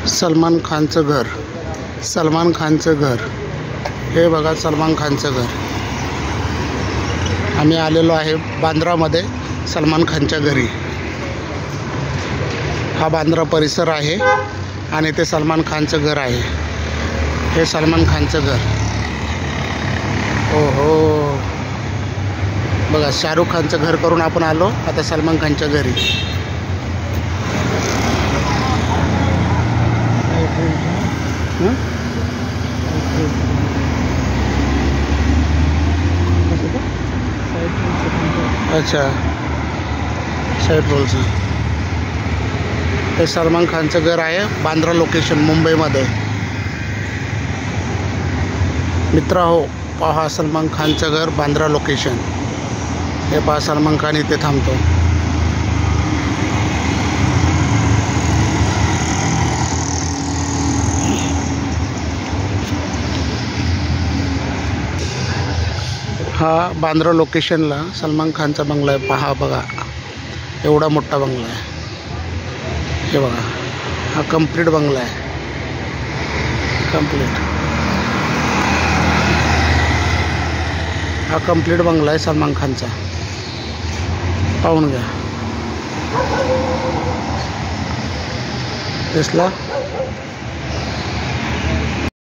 सलमान खानचं घर. सलमान खानचं घर हे बघा, सलमान खानचं घर. आम्ही आलेलो आहे बांद्रामध्ये सलमान खानच्या घरी. हा बांद्रा परिसर आहे आणि ते सलमान खानचं घर आहे. हे सलमान खानचं घर. ओहो, बघा, शाहरुख खानचं घर करून आपण आलो आता सलमान खानच्या घरी. अच्छा, साईड रोलचं. हे सलमान खानचं घर आहे, बांद्रा लोकेशन, मुंबईमध्ये. मित्र हो, पहा सलमान खानचं घर, बांद्रा लोकेशन. हे पहा, सलमान खान इथे थांबतो. हा बांद्रा लोकेशनला सलमान खानचा बंगला आहे. पहा बघा, एवढा मोठा बंगला आहे. हे बघा, हा कंप्लीट बंगला आहे. कंप्लीट हा कंप्लीट बंगला आहे सलमान खानचा. पाहून घ्या. दिसला.